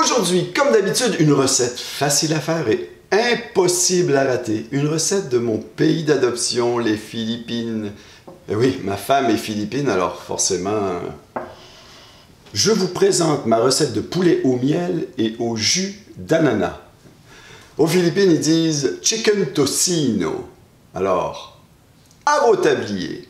Aujourd'hui, comme d'habitude, une recette facile à faire et impossible à rater. Une recette de mon pays d'adoption, les Philippines. Et oui, ma femme est philippine, alors forcément... Je vous présente ma recette de poulet au miel et au jus d'ananas. Aux Philippines, ils disent chicken tocino. Alors, à vos tabliers.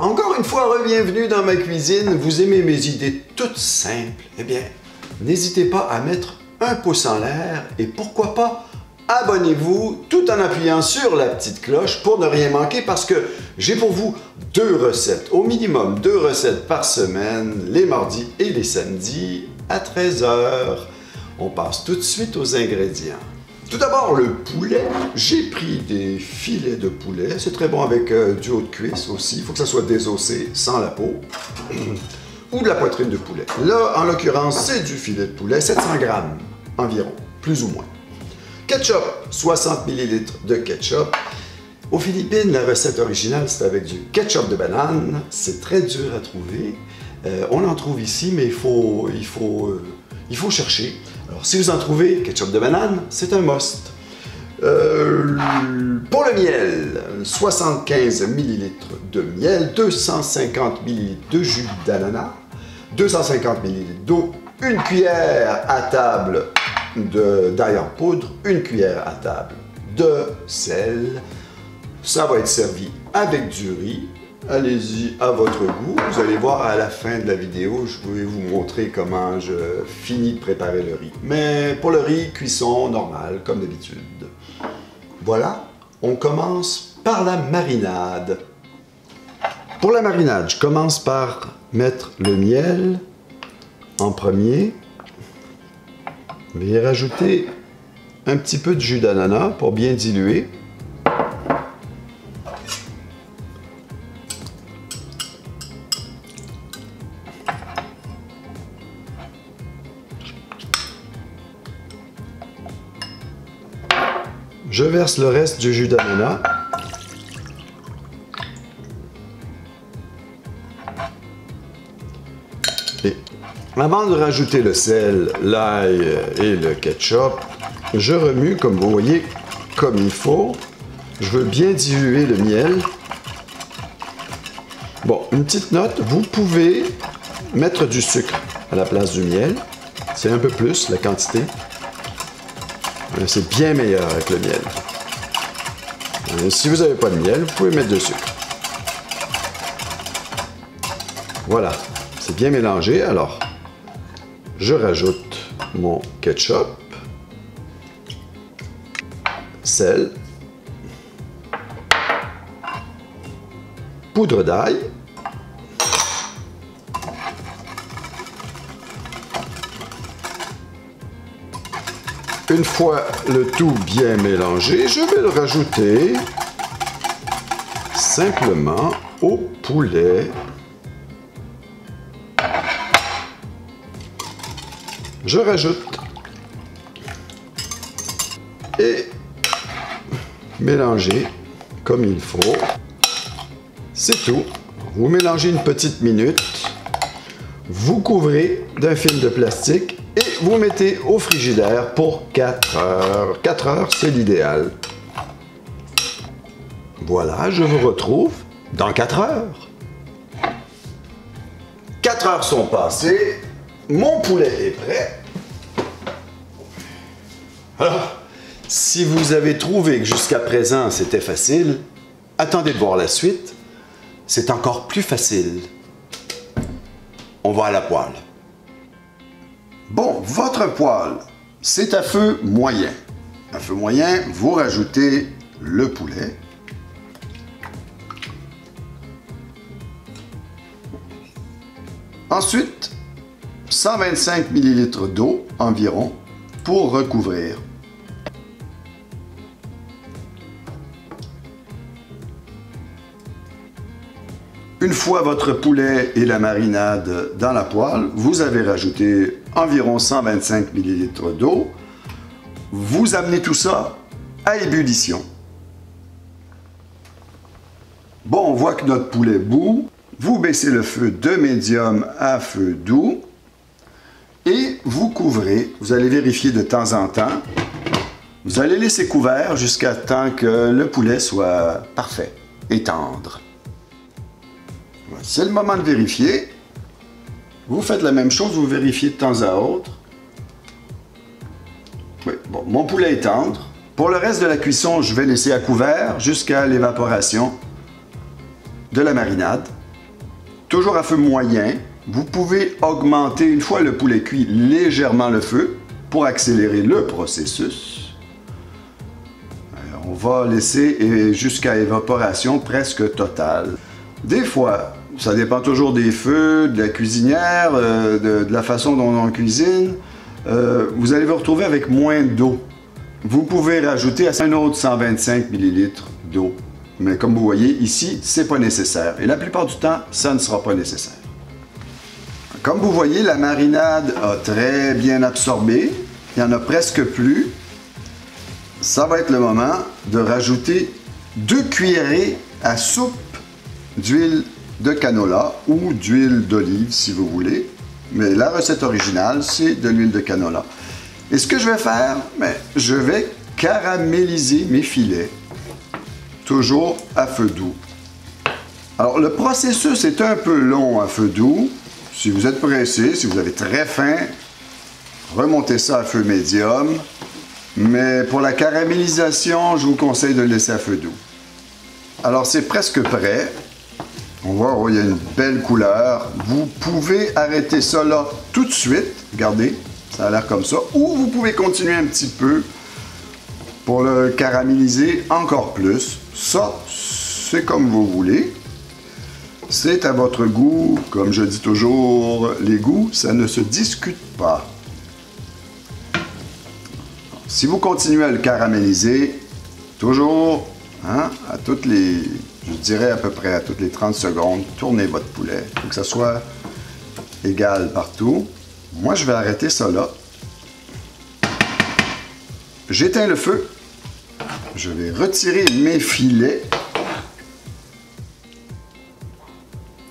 Encore une fois, bienvenue dans ma cuisine. Vous aimez mes idées toutes simples? Eh bien, n'hésitez pas à mettre un pouce en l'air et pourquoi pas, abonnez-vous tout en appuyant sur la petite cloche pour ne rien manquer parce que j'ai pour vous 2 recettes, au minimum 2 recettes par semaine, les mardis et les samedis à 13 h. On passe tout de suite aux ingrédients. Tout d'abord, le poulet. J'ai pris des filets de poulet. C'est très bon avec du haut de cuisse aussi. Il faut que ça soit désossé, sans la peau. Ou de la poitrine de poulet. Là, en l'occurrence, c'est du filet de poulet, 700 grammes environ, plus ou moins. Ketchup, 60 ml de ketchup. Aux Philippines, la recette originale, c'est avec du ketchup de banane. C'est très dur à trouver. On en trouve ici, mais il faut chercher. Alors, si vous en trouvez, ketchup de banane, c'est un must. Pour le miel, 75 ml de miel, 250 ml de jus d'ananas, 250 ml d'eau, une cuillère à table d'ail en poudre, une cuillère à table de sel. Ça va être servi avec du riz. Allez-y à votre goût. Vous allez voir à la fin de la vidéo, je vais vous montrer comment je finis de préparer le riz. Mais pour le riz, cuisson normale, comme d'habitude. Voilà, on commence par la marinade. Pour la marinade, je commence par mettre le miel en premier. Je vais y rajouter un petit peu de jus d'ananas pour bien diluer. Je verse le reste du jus d'ananas. Et avant de rajouter le sel, l'ail et le ketchup, je remue, comme vous voyez, comme il faut. Je veux bien diluer le miel. Bon, une petite note, vous pouvez mettre du sucre à la place du miel. C'est un peu plus, la quantité. C'est bien meilleur avec le miel. Si vous n'avez pas de miel, vous pouvez mettre de sucre. Voilà, c'est bien mélangé. Alors, je rajoute mon ketchup, sel, poudre d'ail, une fois le tout bien mélangé, je vais le rajouter simplement au poulet. Je rajoute et mélanger comme il faut. C'est tout. Vous mélangez une petite minute. Vous couvrez d'un film de plastique et vous mettez au frigidaire pour 4 heures. 4 heures, c'est l'idéal. Voilà, je vous retrouve dans 4 heures. 4 heures sont passées. Mon poulet est prêt. Alors, si vous avez trouvé que jusqu'à présent c'était facile, attendez de voir la suite. C'est encore plus facile. On va à la poêle. Bon, votre poêle, c'est à feu moyen. À feu moyen, vous rajoutez le poulet. Ensuite, 125 ml d'eau environ pour recouvrir. Une fois votre poulet et la marinade dans la poêle, vous avez rajouté environ 125 ml d'eau. Vous amenez tout ça à ébullition. Bon, on voit que notre poulet bout. Vous baissez le feu de médium à feu doux et vous couvrez. Vous allez vérifier de temps en temps. Vous allez laisser couvert jusqu'à temps que le poulet soit parfait et tendre. C'est le moment de vérifier. Vous faites la même chose, vous vérifiez de temps à autre. Oui, bon, mon poulet est tendre. Pour le reste de la cuisson, je vais laisser à couvert jusqu'à l'évaporation de la marinade. Toujours à feu moyen. Vous pouvez augmenter, une fois le poulet cuit, légèrement le feu pour accélérer le processus. On va laisser jusqu'à évaporation presque totale. Des fois, ça dépend toujours des feux, de la cuisinière, de la façon dont on cuisine, vous allez vous retrouver avec moins d'eau. Vous pouvez rajouter un autre 125 ml d'eau. Mais comme vous voyez, ici, ce n'est pas nécessaire. Et la plupart du temps, ça ne sera pas nécessaire. Comme vous voyez, la marinade a très bien absorbé. Il n'y en a presque plus. Ça va être le moment de rajouter 2 cuillerées à soupe d'huile de canola ou d'huile d'olive, si vous voulez. Mais la recette originale, c'est de l'huile de canola. Et ce que je vais faire, je vais caraméliser mes filets. Toujours à feu doux. Alors, le processus est un peu long à feu doux. Si vous êtes pressé, si vous avez très faim, remontez ça à feu médium. Mais pour la caramélisation, je vous conseille de le laisser à feu doux. Alors, c'est presque prêt. On voit, oh, il y a une belle couleur. Vous pouvez arrêter ça là tout de suite. Regardez, ça a l'air comme ça. Ou vous pouvez continuer un petit peu pour le caraméliser encore plus. Ça, c'est comme vous voulez. C'est à votre goût. Comme je dis toujours, les goûts, ça ne se discute pas. Si vous continuez à le caraméliser, toujours, à toutes les, je dirais à peu près à toutes les 30 secondes, tournez votre poulet. Il faut que ça soit égal partout. Moi, je vais arrêter ça là. J'éteins le feu. Je vais retirer mes filets.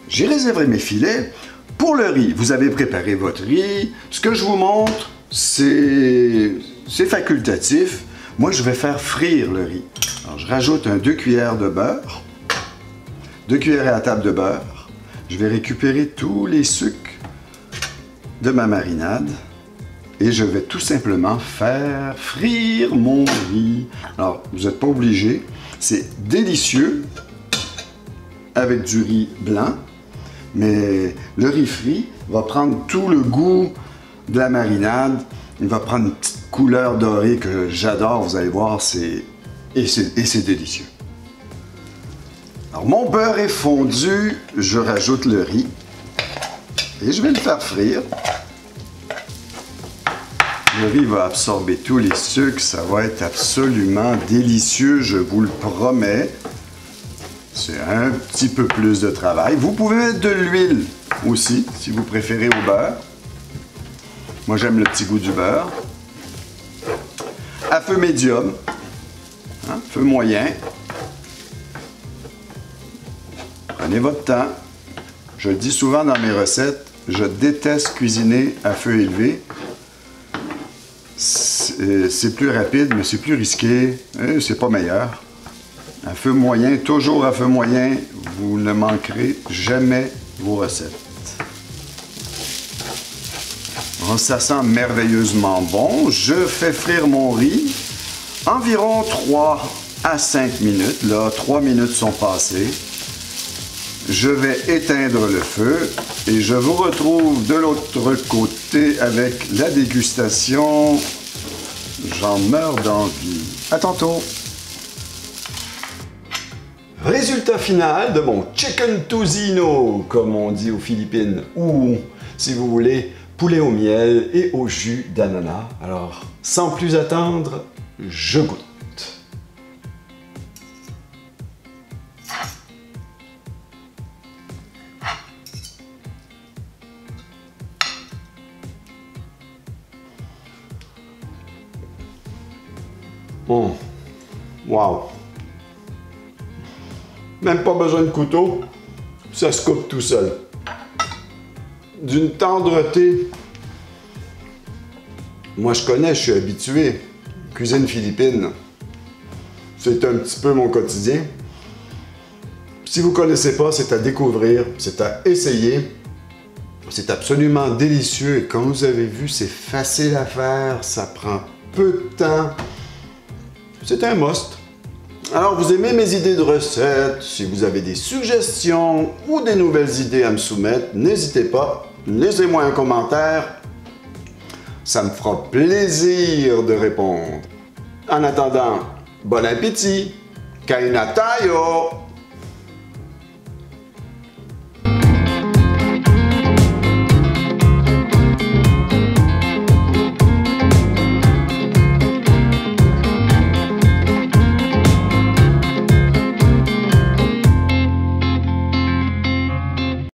J'ai réservé mes filets. Pour le riz, vous avez préparé votre riz. Ce que je vous montre, c'est facultatif. Moi, je vais faire frire le riz. Alors, je rajoute 2 cuillères de beurre. 2 cuillères à table de beurre. Je vais récupérer tous les sucres de ma marinade. Et je vais tout simplement faire frire mon riz. Alors, vous n'êtes pas obligé. C'est délicieux avec du riz blanc. Mais le riz frit va prendre tout le goût de la marinade. Il va prendre une petite couleur dorée que j'adore. Vous allez voir, c'est délicieux. Alors, mon beurre est fondu. Je rajoute le riz. Et je vais le faire frire. Le riz va absorber tous les sucres, ça va être absolument délicieux, je vous le promets. C'est un petit peu plus de travail. Vous pouvez mettre de l'huile aussi, si vous préférez au beurre. Moi, j'aime le petit goût du beurre. À feu médium, feu moyen. Prenez votre temps. Je le dis souvent dans mes recettes, je déteste cuisiner à feu élevé. C'est plus rapide, mais c'est plus risqué. C'est pas meilleur. À feu moyen, toujours à feu moyen, vous ne manquerez jamais vos recettes. Bon, ça sent merveilleusement bon. Je fais frire mon riz environ 3 à 5 minutes. Là, 3 minutes sont passées. Je vais éteindre le feu et je vous retrouve de l'autre côté avec la dégustation. J'en meurs d'envie. À tantôt! Résultat final de mon chicken tocino, comme on dit aux Philippines, ou si vous voulez, poulet au miel et au jus d'ananas. Alors, sans plus attendre, je goûte. Oh. Wow! Même pas besoin de couteau, ça se coupe tout seul. D'une tendreté. Moi je connais, je suis habitué. Cuisine philippine. C'est un petit peu mon quotidien. Si vous ne connaissez pas, c'est à découvrir, c'est à essayer. C'est absolument délicieux et comme vous avez vu, c'est facile à faire, ça prend peu de temps. C'est un must. Alors, vous aimez mes idées de recettes? Si vous avez des suggestions ou des nouvelles idées à me soumettre, n'hésitez pas, laissez-moi un commentaire. Ça me fera plaisir de répondre. En attendant, bon appétit! Kaina tayo!